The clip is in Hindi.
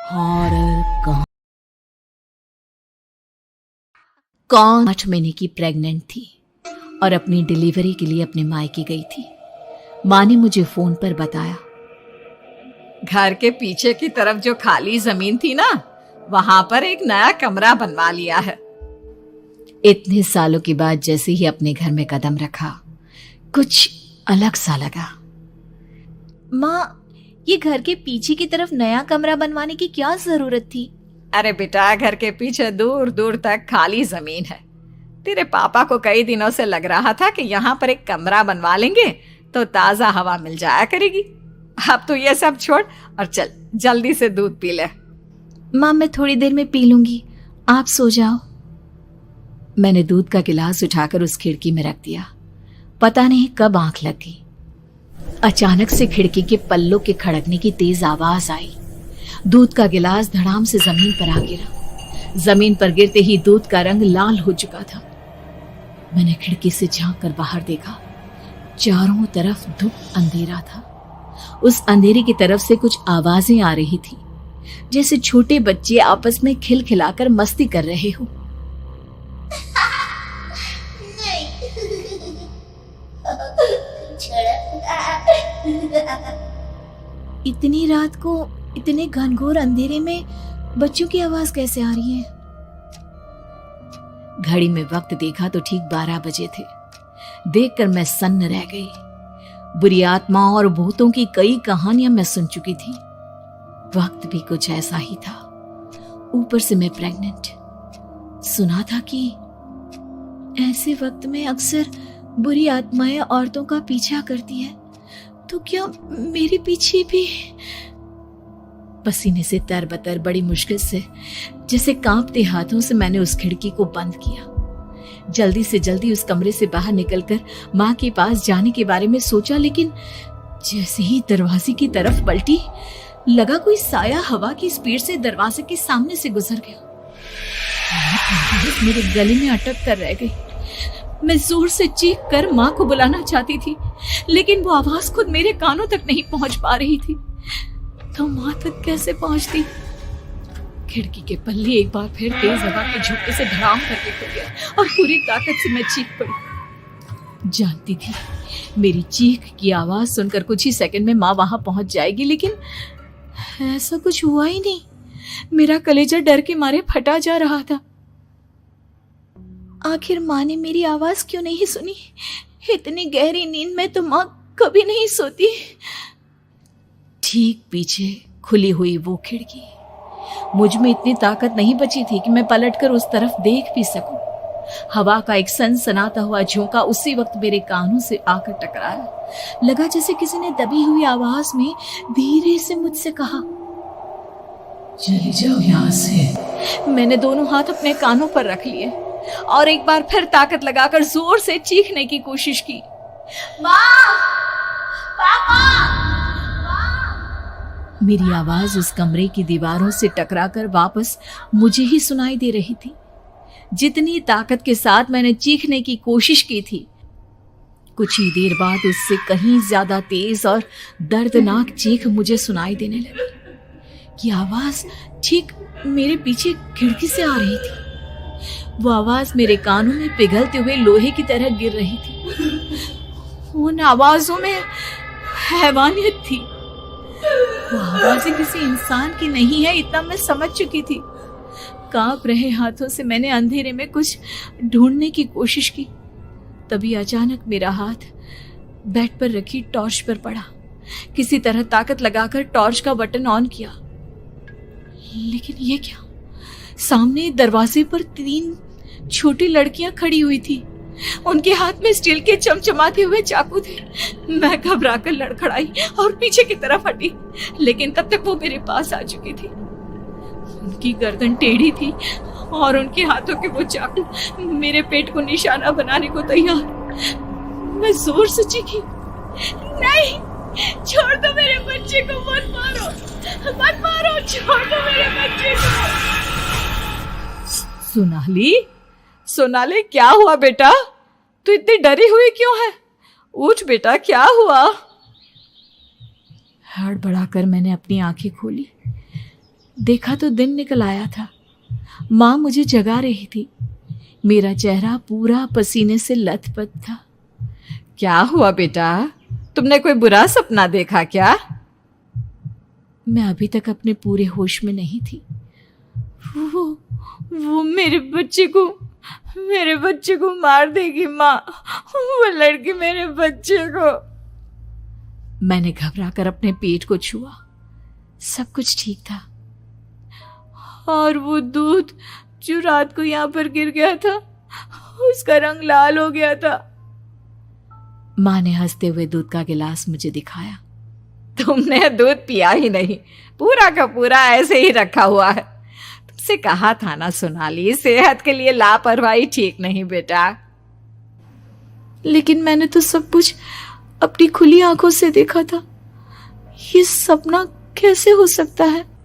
हॉरर कौन 8 महीने की प्रेग्नेंट थी और अपनी डिलीवरी के लिए अपने मायके गई थी। माँ ने मुझे फोन पर बताया, घर के पीछे की तरफ जो खाली जमीन थी ना, वहां पर एक नया कमरा बनवा लिया है। इतने सालों के बाद जैसे ही अपने घर में कदम रखा, कुछ अलग सा लगा। माँ, ये घर के पीछे की तरफ नया कमरा बनवाने की क्या जरूरत थी? अरे बेटा, घर के पीछे दूर दूर तक खाली जमीन है। तेरे पापा को कई दिनों से लग रहा था कि यहाँ पर एक कमरा बनवा लेंगे तो ताजा हवा मिल जाया करेगी। अब तो ये सब छोड़ और चल जल्दी से दूध पी ले। माँ, मैं थोड़ी देर में पी लूंगी, आप सो जाओ। मैंने दूध का गिलास उठाकर उस खिड़की में रख दिया। पता नहीं कब आंख लगी, अचानक से खिड़की के पल्लों के खड़कने की तेज आवाज आई। दूध का गिलास धड़ाम से जमीन पर आ गिरा। जमीन पर गिरते ही दूध का रंग लाल हो चुका था। मैंने खिड़की से झांक कर बाहर देखा। चारों तरफ धूप अंधेरा था। उस अंधेरे की तरफ से कुछ आवाजें आ रही थी, जैसे छोटे बच्चे आपस में खिलखिलाकर मस्ती कर रहे हो। इतनी रात को इतने घनघोर अंधेरे में बच्चों की आवाज कैसे आ रही है? घड़ी में वक्त देखा तो ठीक 12 बजे थे। देखकर मैं सन्न रह गई। बुरी आत्माओं और भूतों की कई कहानियां मैं सुन चुकी थी। वक्त भी कुछ ऐसा ही था। ऊपर से मैं प्रेग्नेंट। सुना था कि ऐसे वक्त में अक्सर बुरी आत्माएं औरतों का पीछा करती है, तो क्या मेरे पीछे भी? पसीने से तरबतर बड़ी मुश्किल से, जैसे कांपते हाथों से मैंने उस खिड़की को बंद किया। जल्दी से जल्दी उस कमरे से बाहर निकलकर माँ के पास जाने के बारे में सोचा, लेकिन जैसे ही दरवाजे की तरफ पलटी, लगा कोई साया हवा की स्पीड से दरवाजे के सामने से गुजर गया। मेरे गले में अटक कर रह गई। मैं जोर से चीख कर माँ को बुलाना चाहती थी, लेकिन वो आवाज खुद मेरे कानों तक नहीं पहुंच पा रही थी। तो माँ तक कैसे पहुंचती? खिड़की के पल्ले एक बार फिर तेज हवा के झोंके से धड़ाम करके खुल गया और पूरी ताकत से मैं चीख पड़ी। जानती थी मेरी चीख की आवाज सुनकर कुछ ही सेकंड में माँ वहां पहुंच जाएगी, लेकिन ऐसा कुछ हुआ ही नहीं। मेरा कलेजा डर के मारे फटा जा रहा था। आखिर माँ ने मेरी आवाज क्यों नहीं सुनी? इतनी गहरी नींद में तो माँ कभी नहीं सोती। ठीक पीछे खुली हुई वो खिड़की। मुझ में इतनी ताकत नहीं बची थी कि मैं पलटकर उस तरफ देख भी सकूं। हवा का एक सनसनाता हुआ झोंका उसी वक्त मेरे कानों से आकर टकराया। लगा जैसे किसी ने दबी हुई आवाज में धीरे से मुझसे कहा, चली जाओ यहां से। मैंने दोनों हाथ अपने कानों पर रख लिए और एक बार फिर ताकत लगाकर जोर से चीखने की कोशिश की। माँ! पापा! मेरी आवाज उस कमरे की दीवारों से टकराकर वापस मुझे ही सुनाई दे रही थी। जितनी ताकत के साथ मैंने चीखने की कोशिश की थी, कुछ ही देर बाद उससे कहीं ज्यादा तेज और दर्दनाक चीख मुझे सुनाई देने लगी। ये आवाज ठीक मेरे पीछे खिड़की से आ रही थी। वो आवाज मेरे कानों में पिघलते हुए लोहे की तरह गिर रही थी। उन आवाजों में हैवानियत थी। वो आवाजें किसी इंसान की नहीं है, इतना मैं समझ चुकी थी। कांप रहे हाथों से मैंने अंधेरे में कुछ ढूंढने की कोशिश की। तभी अचानक मेरा हाथ बेड पर रखी टॉर्च पर पड़ा। किसी तरह ताकत लगाकर टॉर्च का बटन ऑन किया, लेकिन ये क्या? सामने दरवाजे पर 3 छोटी लड़कियां खड़ी हुई थी। उनके हाथ में स्टील के चमचमाते हुए चाकू थे। मैं घबराकर लड़खड़ाई और पीछे की तरफ हटी, लेकिन तब तक वो मेरे पास आ चुकी थी। उनकी गर्दन टेढ़ी थी और उनके हाथों के वो चाकू मेरे पेट को निशाना बनाने को तैयार। मैं जोर से चीखी, नहीं, छोड़ दो मेरे बच्चे को, मत मारो, मत मारो, छोड़ दो मेरे बच्चे को। सोनाली, क्या हुआ बेटा? तू इतनी डरी हुई क्यों है? उठ बेटा, क्या हुआ? हड़बड़ाकर मैंने अपनी आंखें खोली। देखा तो दिन निकल आया था। माँ मुझे जगा रही थी। मेरा चेहरा पूरा पसीने से लथपथ था। क्या हुआ बेटा, तुमने कोई बुरा सपना देखा क्या? मैं अभी तक अपने पूरे होश में नहीं थी। वो मेरे बच्चे को मार देगी माँ। वो लड़की मेरे बच्चे को। मैंने घबराकर अपने पेट को छुआ। सब कुछ ठीक था। और वो दूध जो रात को यहाँ पर गिर गया था, उसका रंग लाल हो गया था। माँ ने हंसते हुए दूध का गिलास मुझे दिखाया। तुमने दूध पिया ही नहीं, पूरा का पूरा ऐसे ही रखा हुआ है। तुमसे कहा था ना सोनाली, सेहत के लिए लापरवाही ठीक नहीं बेटा। लेकिन मैंने तो सब कुछ अपनी खुली आंखों से देखा था। ये सपना कैसे हो सकता है?